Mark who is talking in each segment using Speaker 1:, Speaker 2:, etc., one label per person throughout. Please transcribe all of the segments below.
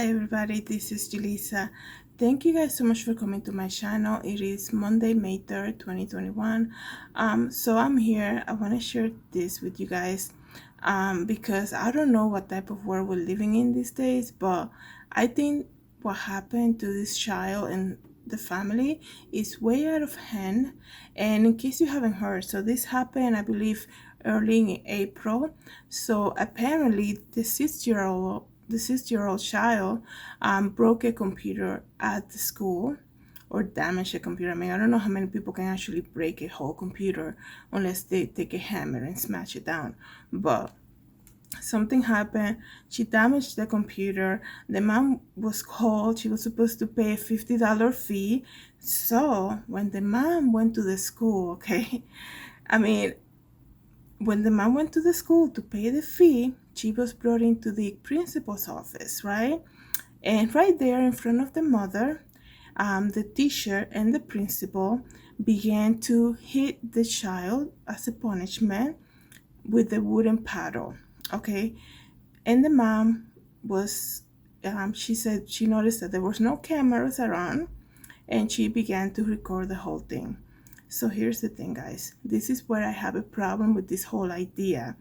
Speaker 1: everybody, this is Julissa. Thank you guys so much for coming to my channel. It is Monday, May 3rd, 2021. So I'm here. I want to share this with you guys because I don't know what type of world we're living in these days, but I think what happened to this child and the family is way out of hand. And in case you haven't heard, so this happened, I believe, early in April. So apparently the 6-year-old child broke a computer at the school or damaged a computer. I mean, I don't know how many people can actually break a whole computer unless they take a hammer and smash it down. But something happened. She damaged the computer. The mom was called. She was supposed to pay a $50 fee. So when the mom went to the school, okay, I mean, when the mom went to the school to pay the fee, she was brought into the principal's office, right? And right there in front of the mother, the teacher and the principal began to hit the child as a punishment with the wooden paddle, okay? And the mom was, she said she noticed that there was no cameras around, and she began to record the whole thing. So here's the thing, guys. This is where I have a problem with this whole idea.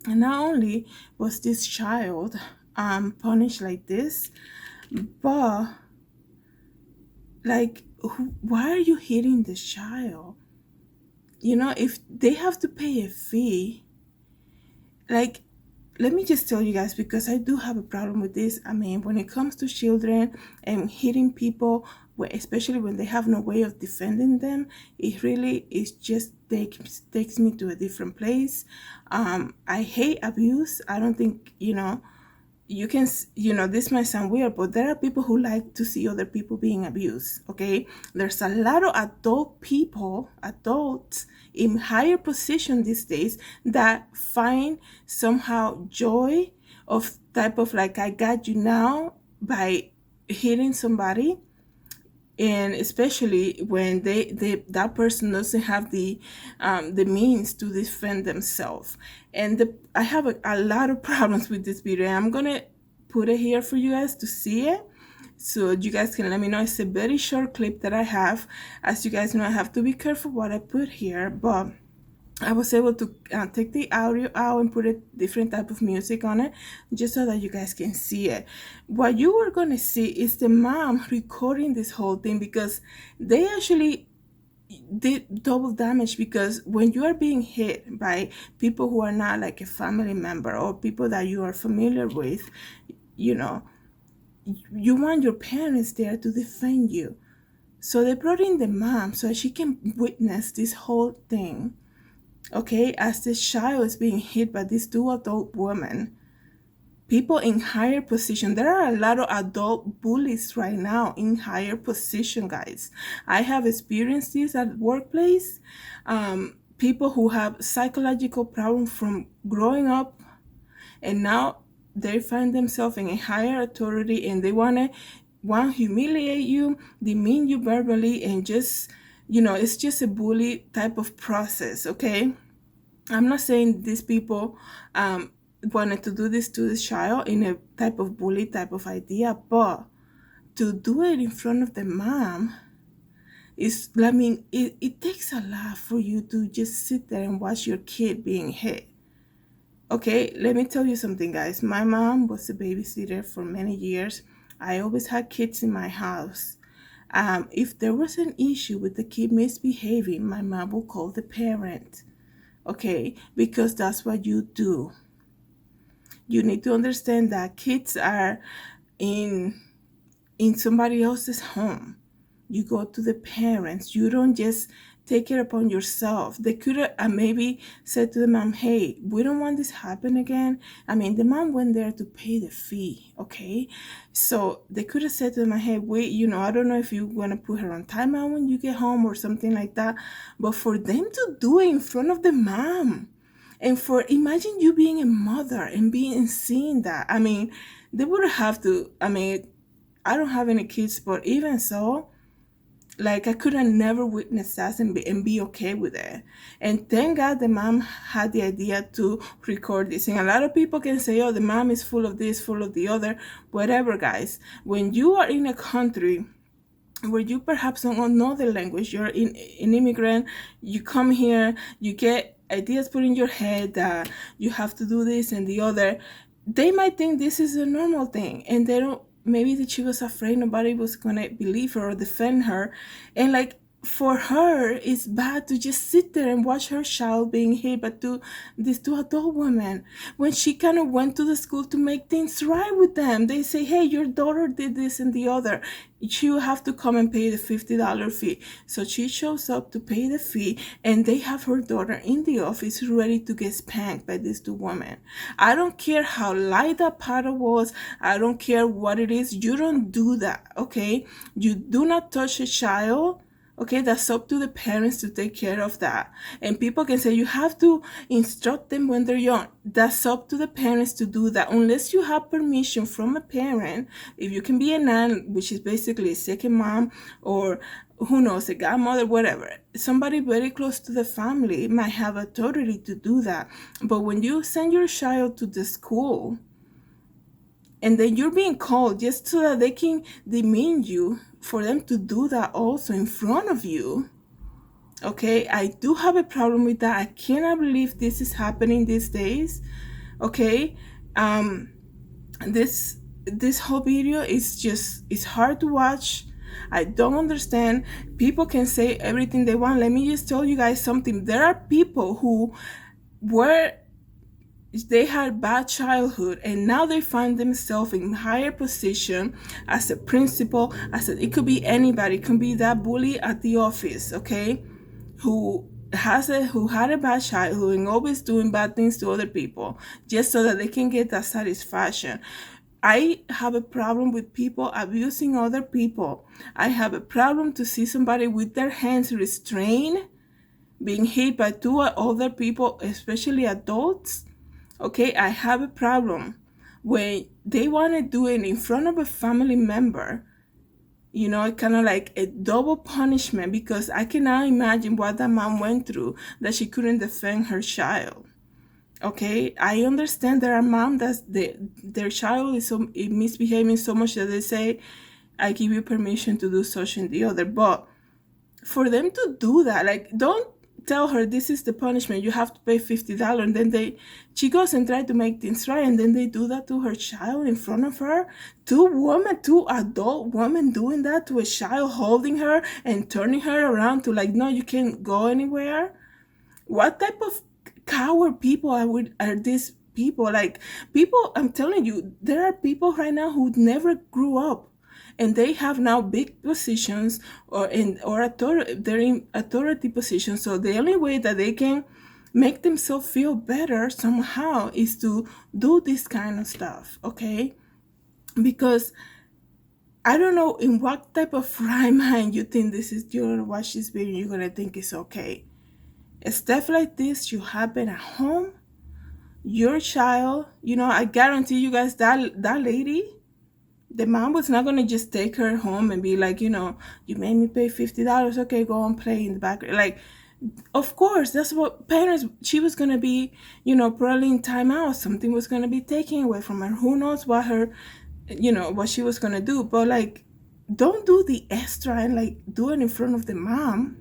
Speaker 1: And not only was this child punished like this, but like, why are you hitting the child? You know, if they have to pay a fee, like, let me just tell you guys, because I do have a problem with this. I mean, when it comes to children and hitting people, especially when they have no way of defending them, it really is just takes me to a different place. I hate abuse. I don't think, you can, this might sound weird, but there are people who like to see other people being abused, okay? There's a lot of adults in higher position these days that find somehow joy of type of like, I got you now by hitting somebody. And especially when that person doesn't have the means to defend themselves. And I have a lot of problems with this video. I'm gonna put it here for you guys to see it, so you guys can let me know. It's a very short clip that I have. As you guys know, I have to be careful what I put here, but I was able to take the audio out and put a different type of music on it just so that you guys can see it. What you are going to see is the mom recording this whole thing, because they actually did double damage. Because when you are being hit by people who are not like a family member or people that you are familiar with, you want your parents there to defend you. So they brought in the mom so she can witness this whole thing. Okay, as this child is being hit by these two adult women, people in higher position. There are a lot of adult bullies right now in higher position, guys. I have experienced this at workplace. People who have psychological problems from growing up, and now they find themselves in a higher authority, and they want to humiliate you, demean you verbally, and just, it's just a bully type of process, okay? I'm not saying these people wanted to do this to this child in a type of bully type of idea, but to do it in front of the mom is, I mean, it takes a lot for you to just sit there and watch your kid being hit. Okay, let me tell you something, guys. My mom was a babysitter for many years. I always had kids in my house. If there was an issue with the kid misbehaving, my mom would call the parent. Okay, because that's what you do. You need to understand that kids are in somebody else's home. You go to the parents. You don't just take it upon yourself. They could have maybe said to the mom, hey, we don't want this happen again. I mean, the mom went there to pay the fee, okay? So they could have said to them, hey, wait, I don't know if you're going to put her on timeout when you get home or something like that. But for them to do it in front of the mom, and imagine you being a mother and seeing that. I mean, they would have to, I mean, I don't have any kids, but even so, Like, I could have never witnessed that and be okay with it. And thank God the mom had the idea to record this. And a lot of people can say, oh, the mom is full of this, full of the other, whatever, guys. When you are in a country where you perhaps don't know the language, you're an immigrant, you come here, you get ideas put in your head that you have to do this and the other, they might think this is a normal thing, and they don't, maybe that she was afraid nobody was gonna believe her or defend her. And like, for her it's bad to just sit there and watch her child being hit by these two adult women, when she kind of went to the school to make things right with them. They say, hey, your daughter did this and the other, you have to come and pay the $50 fee. So she shows up to pay the fee, and they have her daughter in the office ready to get spanked by these two women. I don't care how light that paddle was, I don't care what it is, you don't do that, okay? You do not touch a child. Okay, that's up to the parents to take care of that. And people can say you have to instruct them when they're young. That's up to the parents to do that. Unless you have permission from a parent, if you can be a nan, which is basically a second mom, or who knows, a godmother, whatever. Somebody very close to the family might have authority to do that. But when you send your child to the school, and then you're being called just so that they can demean you, for them to do that also in front of you, okay? I do have a problem with that. I cannot believe this is happening these days, okay? This whole video is just, it's hard to watch. I don't understand. People can say everything they want. Let me just tell you guys something. There are people who were, they had bad childhood, and now they find themselves in higher position as a principal, it could be anybody, it could be that bully at the office, okay, who had a bad childhood and always doing bad things to other people just so that they can get that satisfaction. I have a problem with people abusing other people. I have a problem to see somebody with their hands restrained being hit by two other people, especially adults. Okay, I have a problem when they want to do it in front of a family member. Kind of like a double punishment, because I cannot imagine what that mom went through that she couldn't defend her child. Okay, I understand there are moms that their child is misbehaving so much that they say, I give you permission to do such and the other. But for them to do that, like, don't tell her this is the punishment, you have to pay $50, and then she goes and try to make things right, and then they do that to her child in front of her. Two adult women doing that to a child, holding her and turning her around to, like, no, you can't go anywhere. What type of coward people are these people? Like, people, I'm telling you, there are people right now who never grew up, and they have now big positions, they're in authority positions. So the only way that they can make themselves feel better somehow is to do this kind of stuff, okay? Because I don't know in what type of right mind you think this is. You're gonna watch this video, you're gonna think it's okay. Stuff like this should happen at home. Your child, I guarantee you guys, that lady, the mom was not gonna just take her home and be like, you made me pay $50, okay, go and play in the back. Like, of course, that's what parents, she was gonna be, probably in timeout. Something was gonna be taken away from her. Who knows what what she was gonna do. But like, don't do the extra and like do it in front of the mom.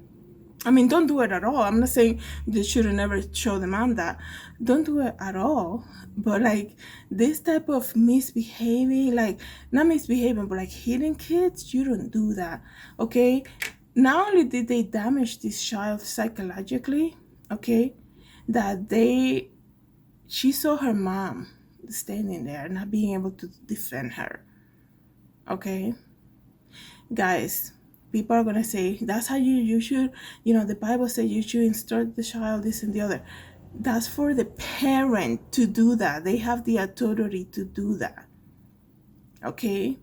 Speaker 1: I mean, don't do it at all. I'm not saying they should have never show the mom that. Don't do it at all. But like, this type of misbehaving, like, not misbehaving, but like hitting kids, you don't do that. Okay? Not only did they damage this child psychologically, okay, that she saw her mom standing there, not being able to defend her. Okay? Guys, people are gonna say that's how you should, the Bible says you should instruct the child this and the other. That's for the parent to do that. They have the authority to do that. Okay,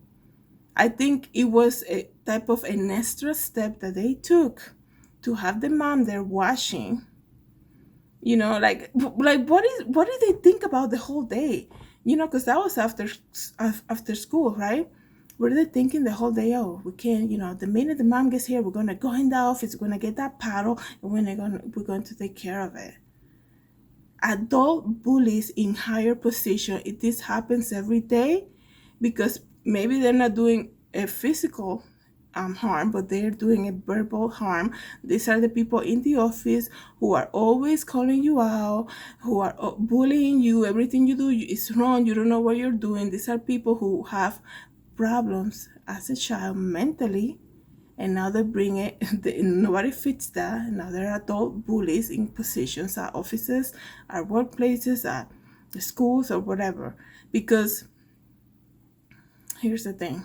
Speaker 1: I think it was a type of an extra step that they took to have the mom there watching. Like what did they think about the whole day? Because that was after school, right? What are they thinking the whole day? Oh, we can't, the minute the mom gets here, we're gonna go in the office, we're gonna get that paddle, and we're going to take care of it. Adult bullies in higher position, this happens every day, because maybe they're not doing a physical harm, but they're doing a verbal harm. These are the people in the office who are always calling you out, who are bullying you. Everything you do is wrong. You don't know what you're doing. These are people who have problems as a child mentally, and now they bring it. Nobody fits that. Now they're adult bullies in positions at offices, at workplaces, at the schools, or whatever. Because here's the thing,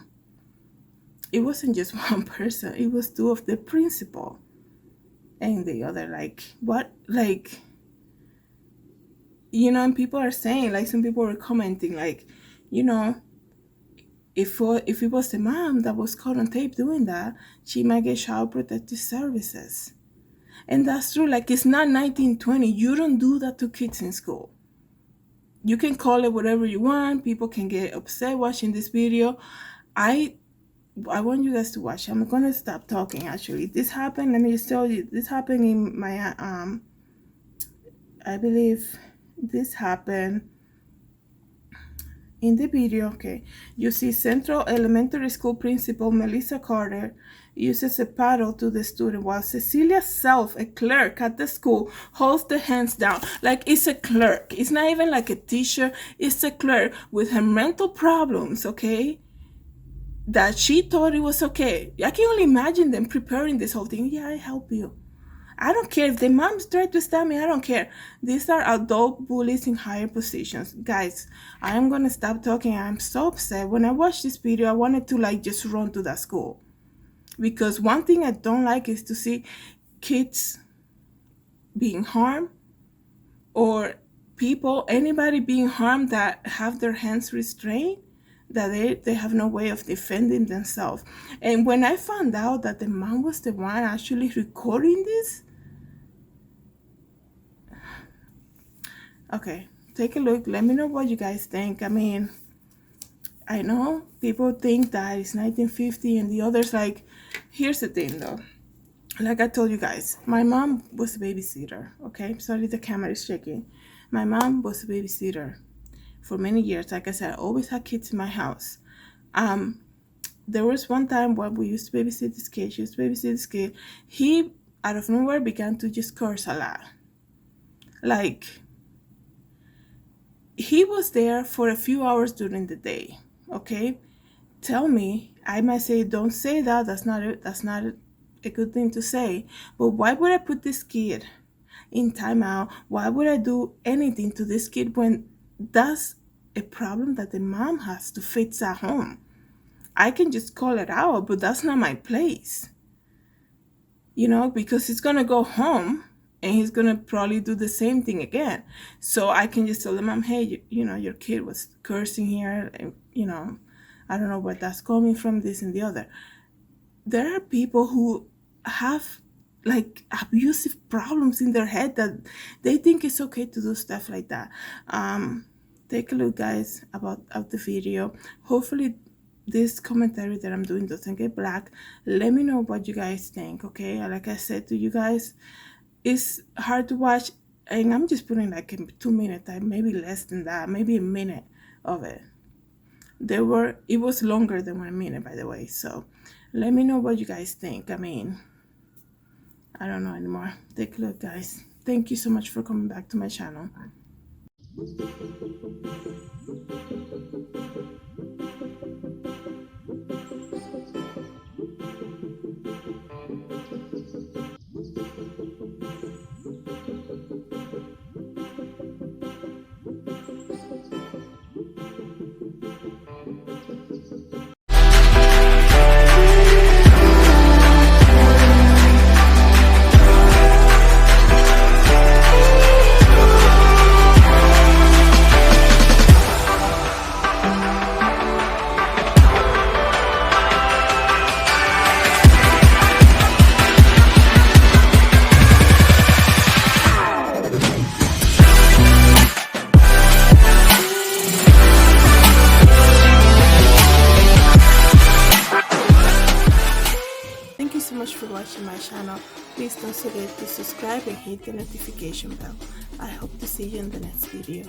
Speaker 1: it wasn't just one person, it was two of the principal and the other. Like, what? Like, and people are saying, like, some people were commenting, like, if it was the mom that was caught on tape doing that, she might get child protective services. And that's true. Like, it's not 1920. You don't do that to kids in school. You can call it whatever you want. People can get upset watching this video. I want you guys to watch. I'm gonna stop talking. Actually, this happened. Let me just tell you. This happened in my I believe this happened in the video. Okay, you see Central Elementary School principal Melissa Carter uses a paddle to the student, while Cecilia Self, a clerk at the school, holds the hands down. Like, it's a clerk. It's not even like a teacher. It's a clerk with her mental problems. Okay. That she thought it was okay. I can only imagine them preparing this whole thing. Yeah, I help you. I don't care if the moms try to stab me. I don't care. These are adult bullies in higher positions. Guys, I am going to stop talking. I'm so upset. When I watched this video, I wanted to just run to that school. Because one thing I don't like is to see kids being harmed, or anybody being harmed that have their hands restrained, that they have no way of defending themselves. And when I found out that the mom was the one actually recording this, okay, take a look. Let me know what you guys think. I mean, I know people think that it's 1950 and the others, like, here's the thing though. Like I told you guys, my mom was a babysitter, okay? Sorry, the camera is shaking. My mom was a babysitter for many years. Like I said, I always had kids in my house. There was one time when we used to babysit this kid. She used to babysit this kid. He, out of nowhere, began to just curse a lot. Like, he was there for a few hours during the day, okay? Tell me, I might say, don't say that. That's not a good thing to say. But why would I put this kid in timeout? Why would I do anything to this kid when that's a problem that the mom has to fix at home? I can just call it out, but that's not my place. Because he's going to go home and he's going to probably do the same thing again. So I can just tell the mom, hey, your kid was cursing here. And, I don't know where that's coming from, this and the other. There are people who have like abusive problems in their head that they think it's okay to do stuff like that. Take a look, guys, of the video. Hopefully this commentary that I'm doing doesn't get black. Let me know what you guys think, okay? Like I said to you guys, it's hard to watch, and I'm just putting like a 2 minute time, maybe less than that, maybe a minute of it. It was longer than 1 minute, by the way. So let me know what you guys think. I mean, I don't know anymore. Take a look, guys. Thank you so much for coming back to my channel. watching my channel, please don't forget to subscribe and hit the notification bell. I hope to see you in the next video.